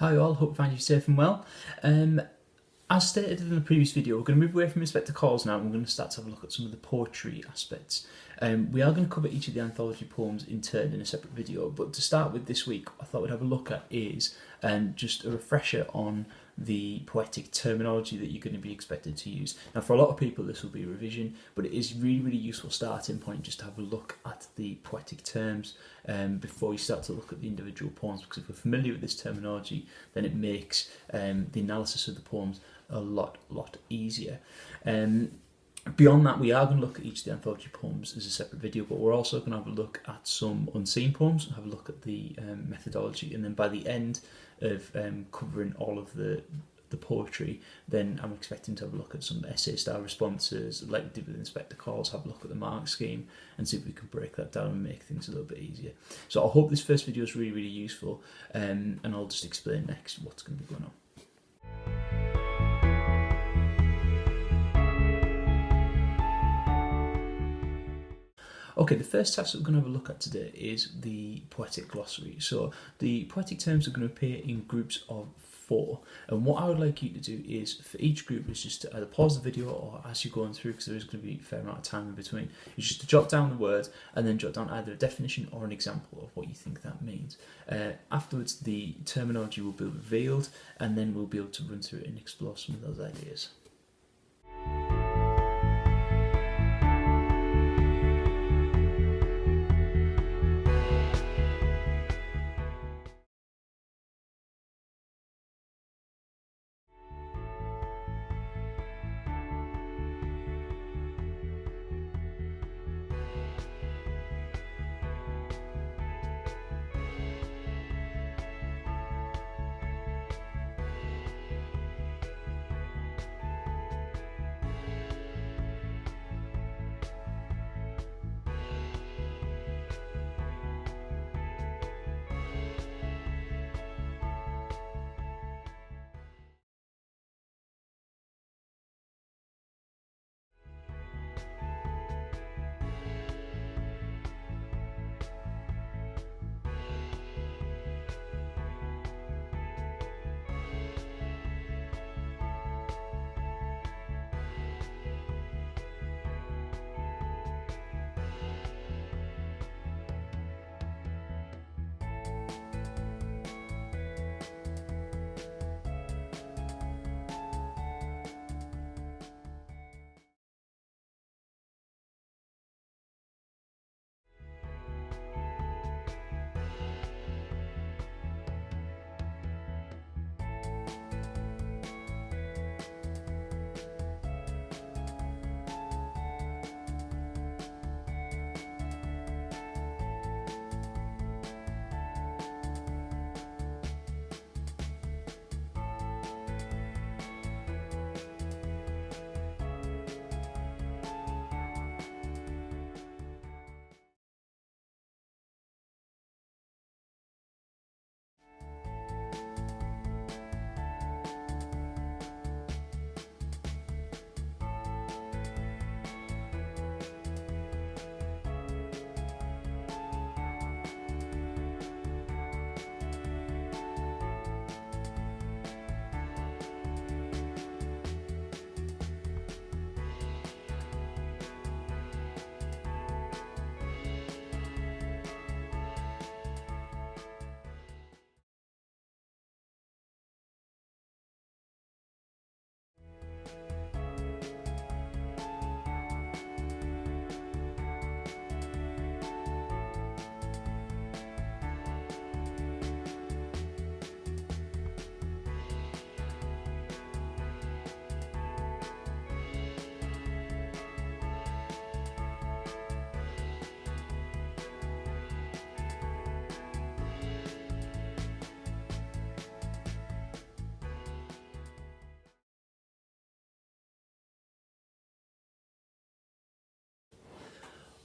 Hi all, hope you find you safe and well. As stated in the previous video, we're going to move away from inspector calls now and we're going to start to have a look at some of the poetry aspects. We are going to cover each of the anthology poems in turn in a separate video, but to start with this week, what I thought we'd have a look at is just a refresher on the poetic terminology that you're going to be expected to use. Now, for a lot of people, this will be a revision, but it is really useful starting point just to have a look at the poetic terms before you start to look at the individual poems, because if we're familiar with this terminology, then it makes the analysis of the poems a lot easier. Beyond that, we are going to look at each of the anthology poems as a separate video, but we're also going to have a look at some unseen poems and have a look at the methodology, and then by the end of covering all of the poetry, then I'm expecting to have a look at some essay style responses, like we did with Inspector Calls, have a look at the mark scheme and see if we can break that down and make things a little bit easier. So I hope this first video is really useful, and I'll just explain next what's going to be going on. Okay, the first text that we're going to have a look at today is the Poetic Glossary. So the poetic terms are going to appear in groups of 4, and what I would like you to do is, for each group, is just to either pause the video or as you're going through, because there is going to be a fair amount of time in between, is just to jot down the word and then jot down either a definition or an example of what you think that means. Afterwards, the terminology will be revealed, and then we'll be able to run through it and explore some of those ideas.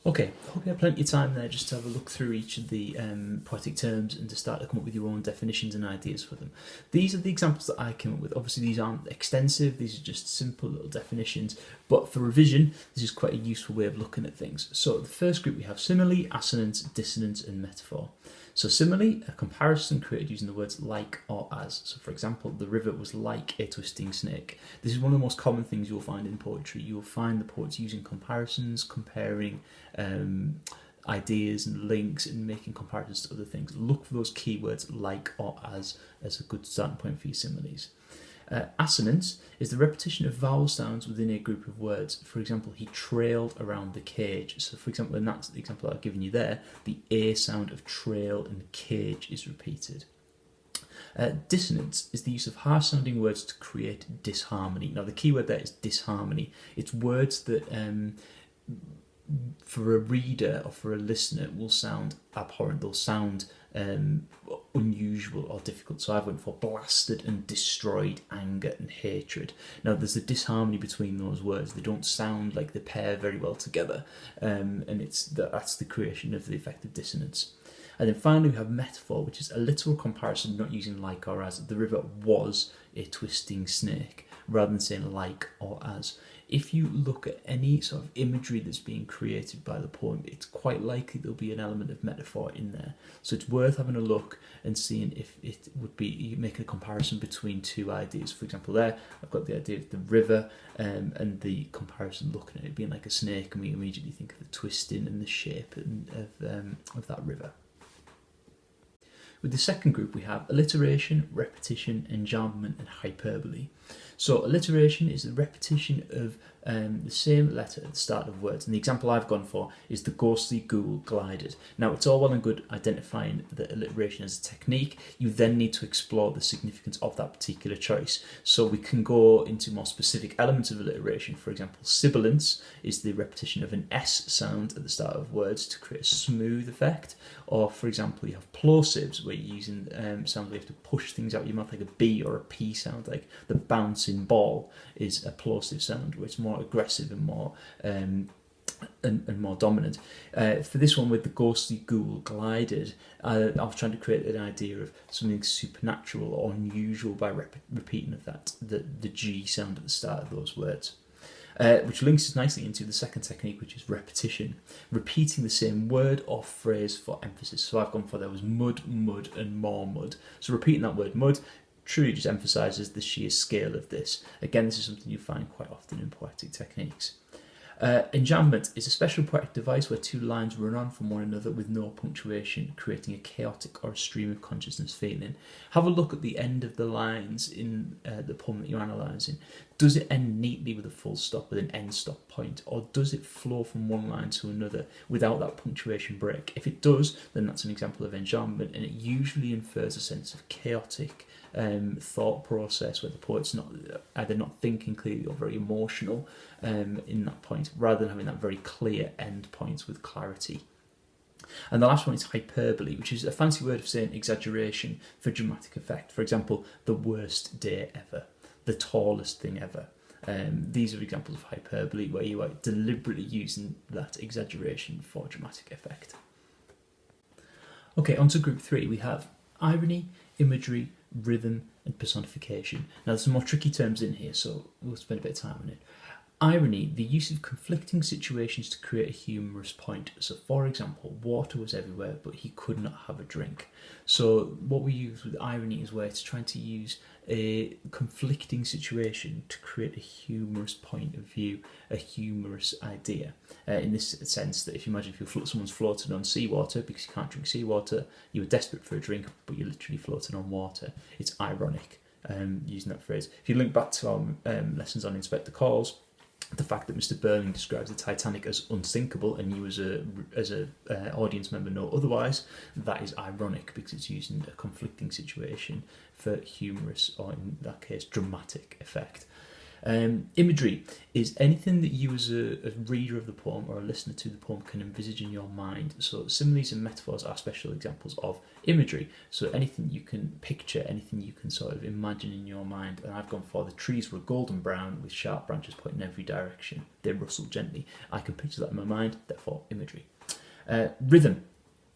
Okay, I hope you have plenty of time there just to have a look through each of the poetic terms and to start to come up with your own definitions and ideas for them. These are the examples that I came up with. Obviously these aren't extensive, these are just simple little definitions, but for revision this is quite a useful way of looking at things. So the first group we have simile, assonance, dissonance and metaphor. So similarly, a comparison created using the words like or as. So for example, the river was like a twisting snake. This is one of the most common things you'll find in poetry. You'll find the poets using comparisons, comparing ideas and links and making comparisons to other things. Look for those keywords like or as a good starting point for your similes. Assonance is the repetition of vowel sounds within a group of words. For example, he trailed around the cage. So for example, in that example I've given you there, the A sound of trail and cage is repeated. Dissonance is the use of harsh sounding words to create disharmony. Now the key word there is disharmony. It's words that for a reader or for a listener will sound abhorrent. They'll sound unusual or difficult. So I've went for blasted and destroyed, anger and hatred. Now there's a disharmony between those words. They don't sound like they pair very well together, and that's the creation of the effect of dissonance. And then finally we have metaphor, which is a literal comparison, not using like or as. The river was a twisting snake, rather than saying like or as. If you look at any sort of imagery that's being created by the poem, it's quite likely there'll be an element of metaphor in there. So it's worth having a look and seeing if it would be making a comparison between two ideas. For example, there I've got the idea of the river and the comparison looking at it being like a snake, and we immediately think of the twisting and the shape of that river. With the second group, we have alliteration, repetition, enjambment, and hyperbole. So alliteration is the repetition of the same letter at the start of words. And the example I've gone for is the ghostly ghoul glided. Now, it's all well and good identifying the alliteration as a technique. You then need to explore the significance of that particular choice. So we can go into more specific elements of alliteration. For example, sibilance is the repetition of an S sound at the start of words to create a smooth effect. Or, for example, you have plosives, where you're using sounds where you have to push things out of your mouth, like a B or a P sound, like the bouncing ball is a plosive sound, where it's more aggressive and more and more dominant. For this one with the ghostly ghoul glided, I was trying to create an idea of something supernatural or unusual by repeating of the G sound at the start of those words. Which links us nicely into the second technique, which is repetition, repeating the same word or phrase for emphasis. So I've gone for there was mud, mud, and more mud. So repeating that word mud truly just emphasises the sheer scale of this. Again, this is something you find quite often in poetic techniques. Enjambment is a special poetic device where two lines run on from one another with no punctuation, creating a chaotic or a stream of consciousness feeling. Have a look at the end of the lines in the poem that you're analysing. Does it end neatly with a full stop, with an end stop point, or does it flow from one line to another without that punctuation break? If it does, then that's an example of enjambment, and it usually infers a sense of chaotic thought process where the poet's either not thinking clearly or very emotional in that point, rather than having that very clear end point with clarity. And the last one is hyperbole, which is a fancy word of saying exaggeration for dramatic effect. For example, the worst day ever, the tallest thing ever. These are examples of hyperbole where you are deliberately using that exaggeration for dramatic effect. Okay, on to group 3. We have irony, imagery, rhythm, and personification. Now there's some more tricky terms in here, so we'll spend a bit of time on it. Irony, the use of conflicting situations to create a humorous point. So for example, water was everywhere, but he could not have a drink. So what we use with irony is where it's trying to use a conflicting situation to create a humorous point of view, a humorous idea. In this sense, that if you imagine if someone's floating on seawater because you can't drink seawater, you were desperate for a drink, but you're literally floating on water. It's ironic, using that phrase. If you link back to our lessons on Inspector Calls, the fact that Mr. Burling describes the Titanic as unsinkable and you as a audience member know otherwise, that is ironic because it's using a conflicting situation for humorous, or in that case, dramatic effect. Imagery is anything that you as a reader of the poem or a listener to the poem can envisage in your mind. So similes and metaphors are special examples of imagery. So anything you can picture, anything you can sort of imagine in your mind. And I've gone for the trees were golden brown with sharp branches pointing in every direction. They rustled gently. I can picture that in my mind, therefore imagery. Rhythm.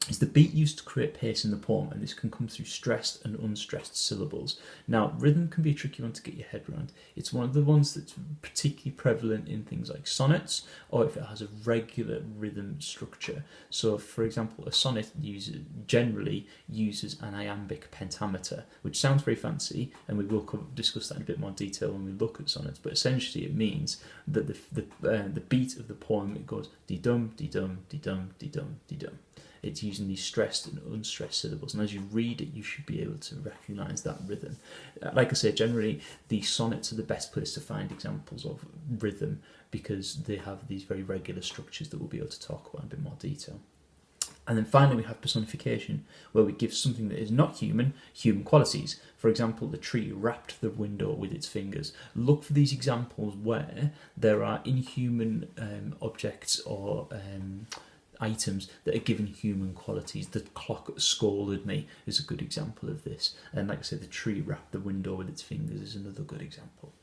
is the beat used to create pace in the poem, and this can come through stressed and unstressed syllables. Now, rhythm can be a tricky one to get your head around. It's one of the ones that's particularly prevalent in things like sonnets, or if it has a regular rhythm structure. So, for example, a sonnet generally uses an iambic pentameter, which sounds very fancy, and we will discuss that in a bit more detail when we look at sonnets. But essentially, it means that the beat of the poem, it goes dee-dum, dee-dum, dee-dum, dee-dum, dee-dum. It's using these stressed and unstressed syllables, and as you read it, you should be able to recognise that rhythm. Like I say, generally the sonnets are the best place to find examples of rhythm because they have these very regular structures that we'll be able to talk about in a bit more detail. And then finally we have personification, where we give something that is not human qualities. For example, the tree wrapped the window with its fingers. Look for these examples where there are inhuman objects or items that are given human qualities. The clock scolded me is a good example of this, and like I said, the tree wrapped the window with its fingers is another good example.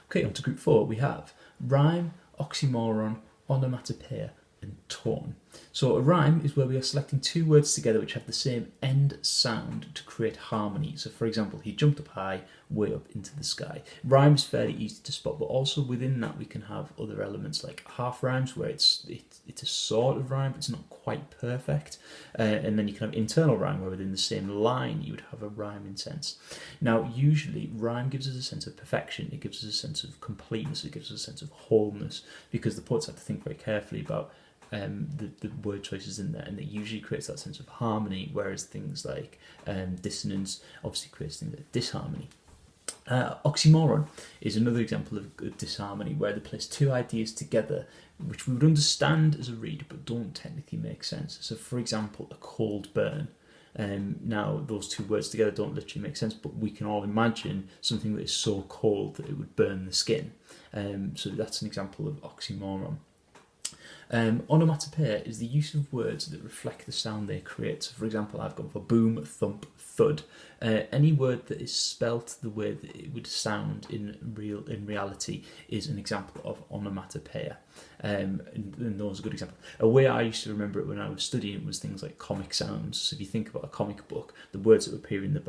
Okay, on to group 4. We have rhyme, oxymoron, onomatopoeia and tone. So a rhyme is where we are selecting two words together which have the same end sound to create harmony. So for example, he jumped up high, way up into the sky. Rhyme is fairly easy to spot, but also within that we can have other elements like half rhymes, where it's a sort of rhyme, but it's not quite perfect. And then you can have internal rhyme, where within the same line you would have a rhyming sense. Now, usually rhyme gives us a sense of perfection, it gives us a sense of completeness, it gives us a sense of wholeness, because the poets have to think very carefully about the word choices in there, and it usually creates that sense of harmony, whereas things like dissonance obviously creates things like disharmony. Oxymoron is another example of disharmony, where they place two ideas together which we would understand as a reader but don't technically make sense. So for example, a cold burn. Now those two words together don't literally make sense, but we can all imagine something that is so cold that it would burn the skin. So that's an example of oxymoron. Onomatopoeia is the use of words that reflect the sound they create. So for example, I've gone for boom, thump, thud. Any word that is spelt the way that it would sound in reality is an example of onomatopoeia. And those are good examples. A way I used to remember it when I was studying was things like comic sounds. So if you think about a comic book, the words that appear in the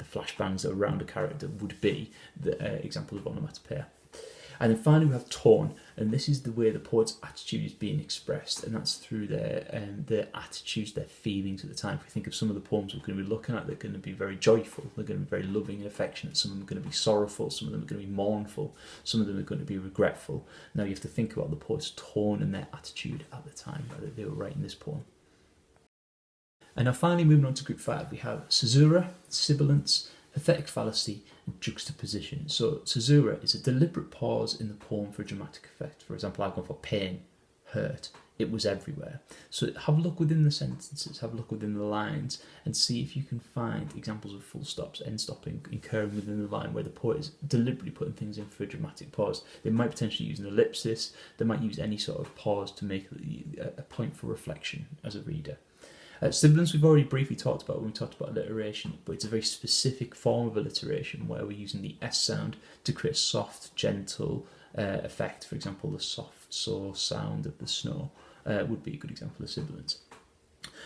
flash bands that are around a character would be the example of onomatopoeia. And then finally we have tone, and this is the way the poet's attitude is being expressed, and that's through their attitudes, their feelings at the time. If we think of some of the poems we're going to be looking at, they're going to be very joyful, they're going to be very loving and affectionate, some of them are going to be sorrowful, some of them are going to be mournful, some of them are going to be regretful. Now you have to think about the poet's tone and their attitude at the time that they were writing this poem. And now finally moving on to group 5, we have caesura, sibilance, pathetic fallacy and juxtaposition. So caesura is a deliberate pause in the poem for a dramatic effect. For example, I've gone for pain, hurt, it was everywhere. So have a look within the sentences, have a look within the lines, and see if you can find examples of full stops, end stopping, occurring within the line where the poet is deliberately putting things in for a dramatic pause. They might potentially use an ellipsis, they might use any sort of pause to make a point for reflection as a reader. Sibilance we've already briefly talked about when we talked about alliteration, but it's a very specific form of alliteration where we're using the S sound to create a soft, gentle effect. For example, the soft saw sound of the snow would be a good example of sibilance.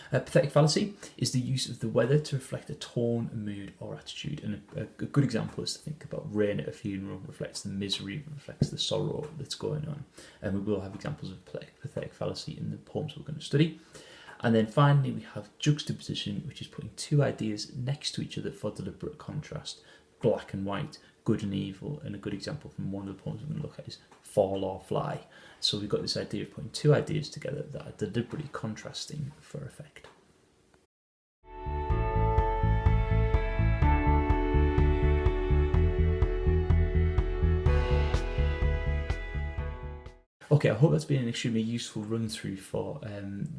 Pathetic fallacy is the use of the weather to reflect a tone, a mood or attitude, and a good example is to think about rain at a funeral reflects the misery, reflects the sorrow that's going on, and we will have examples of pathetic fallacy in the poems we're going to study. And then finally we have juxtaposition, which is putting two ideas next to each other for deliberate contrast. Black and white, good and evil, and a good example from one of the poems we're going to look at is fall or fly. So we've got this idea of putting two ideas together that are deliberately contrasting for effect. Okay, I hope that's been an extremely useful run through for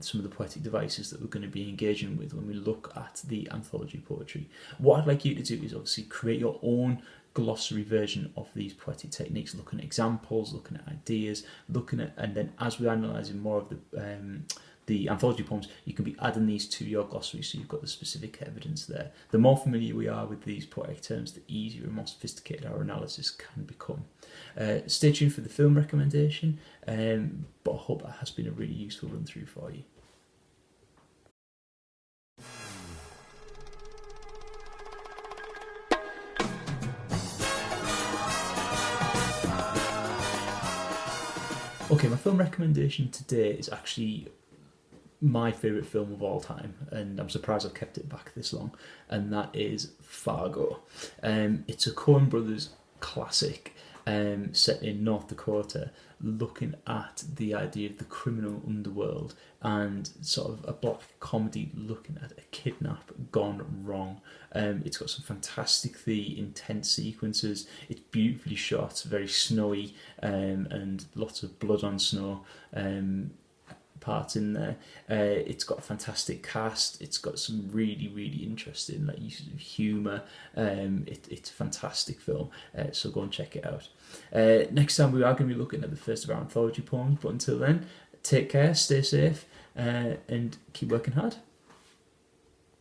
some of the poetic devices that we're going to be engaging with when we look at the anthology poetry. What I'd like you to do is obviously create your own glossary version of these poetic techniques, looking at examples, looking at ideas, and then as we're analysing more of the anthology poems, you can be adding these to your glossary, so you've got the specific evidence there. The more familiar we are with these poetic terms, the easier and more sophisticated our analysis can become. Stay tuned for the film recommendation, but I hope that has been a really useful run through for you. Okay, my film recommendation today is actually my favourite film of all time, and I'm surprised I've kept it back this long, and that is Fargo. It's a Coen Brothers classic set in North Dakota, looking at the idea of the criminal underworld and sort of a black comedy looking at a kidnap gone wrong. It's got some fantastically intense sequences. It's beautifully shot, very snowy, and lots of blood on snow parts in there. It's got a fantastic cast. It's got some really, really interesting uses of humour. It's a fantastic film, so go and check it out. Next time we are going to be looking at the first of our anthology poems, but until then, take care, stay safe, and keep working hard.